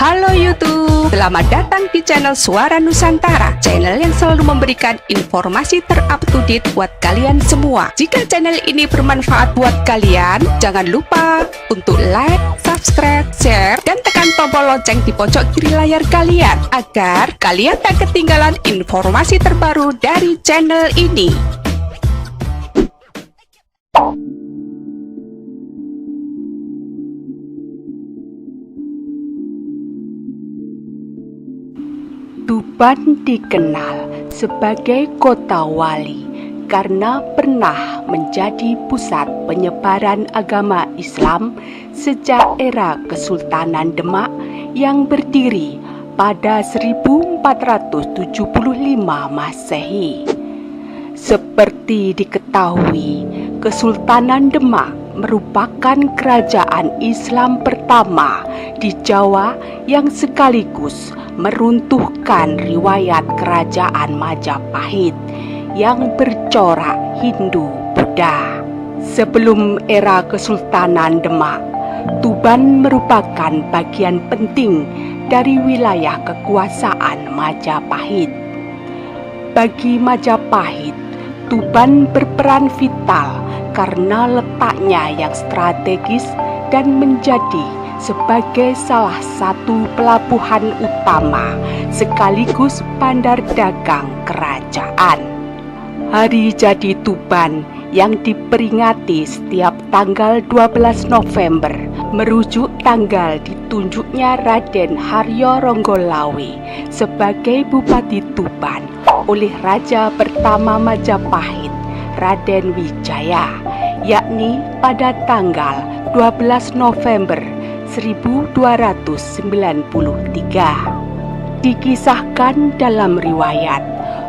Halo YouTube, selamat datang di channel Suara Nusantara, channel yang selalu memberikan informasi terupdate buat kalian semua. Jika channel ini bermanfaat buat kalian, jangan lupa untuk like, subscribe, share, dan tekan tombol lonceng di pojok kiri layar kalian agar kalian tak ketinggalan informasi terbaru dari channel ini. Tuban dikenal sebagai kota wali karena pernah menjadi pusat penyebaran agama Islam sejak era Kesultanan Demak yang berdiri pada 1475 Masehi. Seperti diketahui, Kesultanan Demak merupakan kerajaan Islam pertama di Jawa yang sekaligus meruntuhkan riwayat kerajaan Majapahit yang bercorak Hindu-Buddha. Sebelum era Kesultanan Demak, Tuban merupakan bagian penting dari wilayah kekuasaan Majapahit. Bagi Majapahit, Tuban berperan vital karena letaknya yang strategis dan menjadi sebagai salah satu pelabuhan utama sekaligus bandar dagang kerajaan. Hari jadi Tuban yang diperingati setiap tanggal 12 November merujuk tanggal ditunjuknya Raden Haryo Ronggolawe sebagai Bupati Tuban oleh Raja pertama Majapahit, Raden Wijaya, yakni pada tanggal 12 November 1293. Dikisahkan dalam riwayat,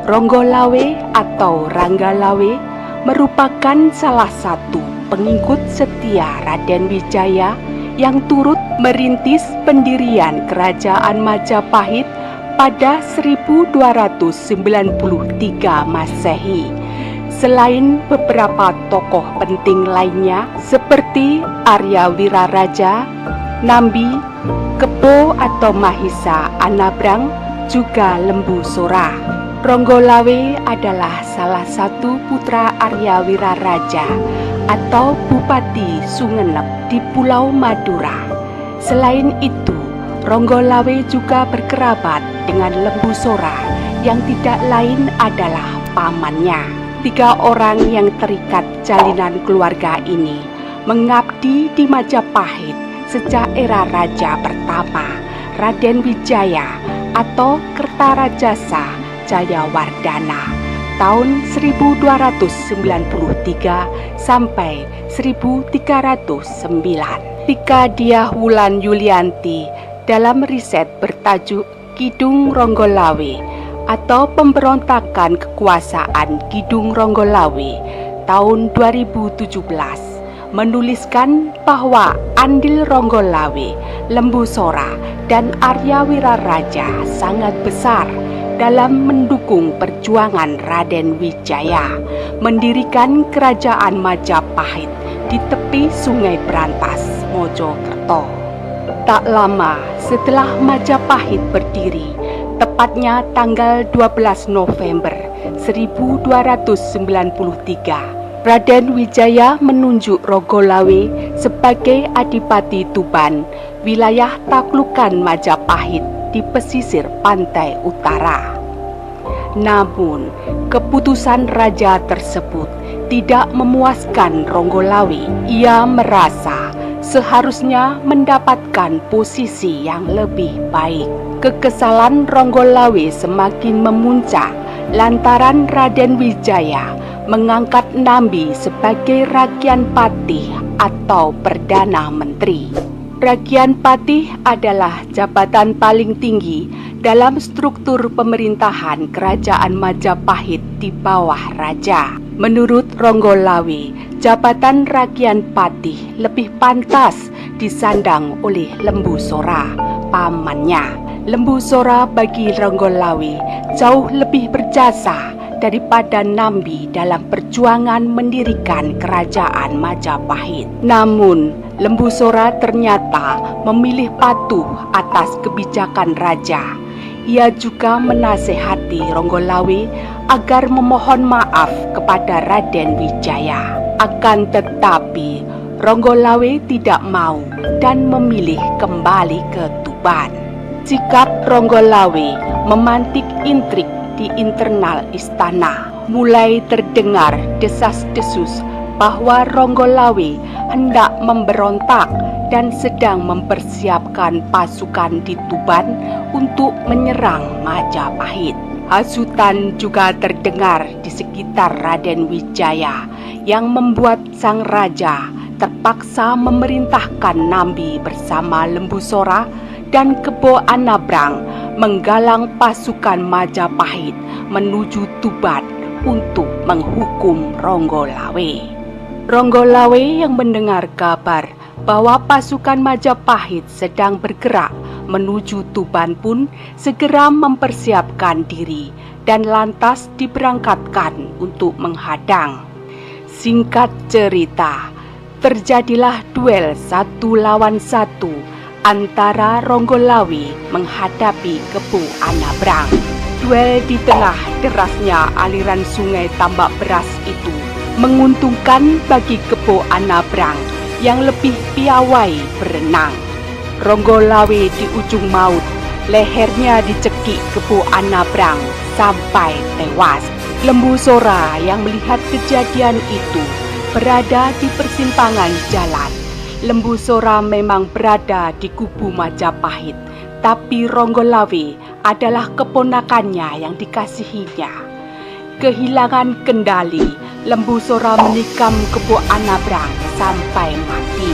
Ronggolawe atau Ranggalawe merupakan salah satu pengikut setia Raden Wijaya yang turut merintis pendirian kerajaan Majapahit pada 1293 Masehi. Selain beberapa tokoh penting lainnya seperti Arya Wiraraja, Nambi, Kebo atau Mahisa Anabrang, juga Lembu Sora. Ronggolawe adalah salah satu putra Arya Wiraraja atau Bupati Sumenep di Pulau Madura. Selain itu, Ronggolawe juga berkerabat dengan Lembu Sora yang tidak lain adalah pamannya. 3 orang yang terikat jalinan keluarga ini mengabdi di Majapahit sejak era Raja pertama Raden Wijaya atau Kertarajasa Jayawardana tahun 1293 sampai 1309. Tika Diah Wulan Yulianti dalam riset bertajuk Kidung Ronggolawe atau Pemberontakan Kekuasaan Kidung Ronggolawe tahun 2017 menuliskan bahwa andil Ronggolawe, Lembu Sora, dan Arya Wiraraja sangat besar dalam mendukung perjuangan Raden Wijaya mendirikan kerajaan Majapahit di tepi Sungai Brantas, Mojokerto. Tak lama setelah Majapahit berdiri, tepatnya tanggal 12 November 1293, Raden Wijaya menunjuk Ronggolawe sebagai Adipati Tuban, wilayah taklukan Majapahit di pesisir pantai utara. Namun, keputusan raja tersebut tidak memuaskan Ronggolawe. Ia merasa seharusnya mendapatkan posisi yang lebih baik. Kekesalan Ronggolawe semakin memuncak lantaran Raden Wijaya mengangkat Nambi sebagai Ragian Patih atau Perdana Menteri. Ragian Patih adalah jabatan paling tinggi dalam struktur pemerintahan kerajaan Majapahit di bawah raja. Menurut Ronggolawe, jabatan Ragian Patih lebih pantas disandang oleh Lembu Sora, pamannya. Lembu Sora bagi Ronggolawe jauh lebih berjasa daripada Nambi dalam perjuangan mendirikan kerajaan Majapahit. Namun, Lembu Sora ternyata memilih patuh atas kebijakan raja. Ia juga menasehati Ronggolawe agar memohon maaf kepada Raden Wijaya. Akan tetapi, Ronggolawe tidak mau dan memilih kembali ke Tuban. Sikap Ronggolawe memantik intrik di internal istana. Mulai terdengar desas-desus bahwa Ronggolawe hendak memberontak dan sedang mempersiapkan pasukan di Tuban untuk menyerang Majapahit. Hasutan juga terdengar di sekitar Raden Wijaya yang membuat sang raja terpaksa memerintahkan Nambi bersama Lembu Sora dan Kebo Anabrang menggalang pasukan Majapahit menuju Tuban untuk menghukum Ronggolawe. Ronggolawe yang mendengar kabar bahwa pasukan Majapahit sedang bergerak menuju Tuban pun segera mempersiapkan diri dan lantas diberangkatkan untuk menghadang. Singkat cerita, terjadilah duel 1 lawan 1 antara Ronggolawe menghadapi Kebo Anabrang. Duel di tengah derasnya aliran sungai Tambak Beras itu menguntungkan bagi Kebo Anabrang yang lebih piawai berenang. Ronggolawe di ujung maut, lehernya dicekik Kebo Anabrang sampai tewas. Lembu Sora yang melihat kejadian itu berada di persimpangan jalan. Lembu Sora memang berada di kubu Majapahit, tapi Ronggolawe adalah keponakannya yang dikasihinya. Kehilangan kendali, Lembu Sora menikam Kebo Anabrang sampai mati.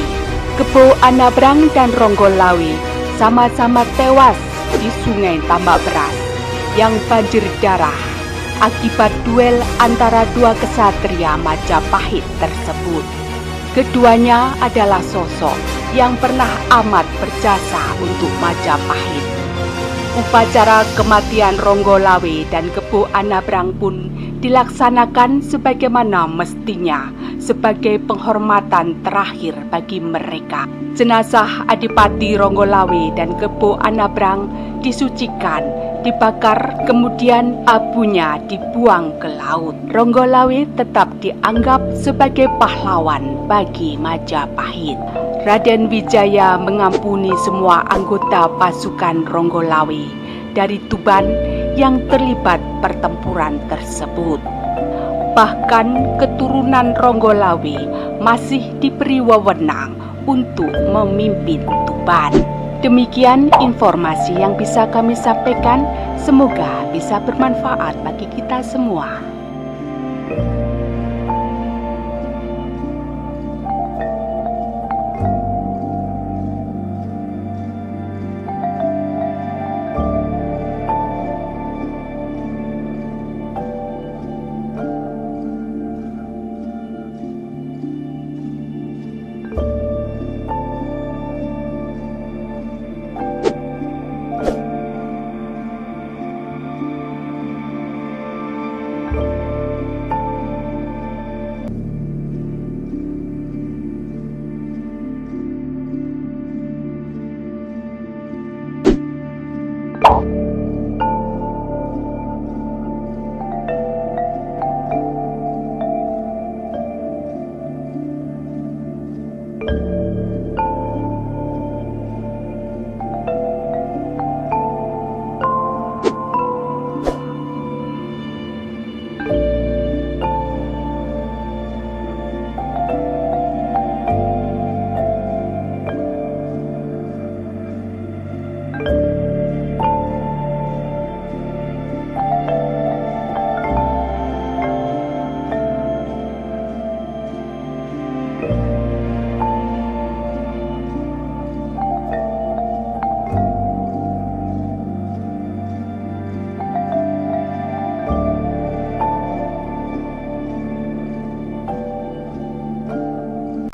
Kebo Anabrang dan Ronggolawe sama-sama tewas di sungai Tambak Beras yang banjir darah akibat duel antara dua kesatria Majapahit tersebut. Keduanya adalah sosok yang pernah amat berjasa untuk Majapahit. Upacara kematian Ronggolawe dan Kebo Anabrang pun dilaksanakan sebagaimana mestinya sebagai penghormatan terakhir bagi mereka. Jenazah Adipati Ronggolawe dan Kebo Anabrang disucikan, dibakar, kemudian abunya dibuang ke laut. Ronggolawe tetap dianggap sebagai pahlawan bagi Majapahit. Raden Wijaya mengampuni semua anggota pasukan Ronggolawe dari Tuban yang terlibat pertempuran tersebut. Bahkan keturunan Ronggolawe masih diberi wewenang untuk memimpin Tuban. Demikian informasi yang bisa kami sampaikan, semoga bisa bermanfaat bagi kita semua.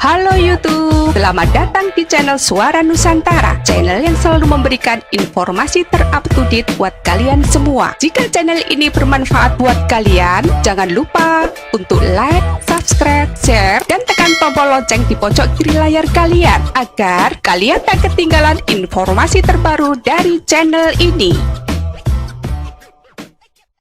Halo YouTube, Selamat datang di channel Suara Nusantara, channel yang selalu memberikan informasi terupdate buat kalian semua. Jika channel ini bermanfaat buat kalian, jangan lupa untuk like, subscribe, share, dan tekan tombol lonceng di pojok kiri layar kalian agar kalian tak ketinggalan informasi terbaru dari channel ini.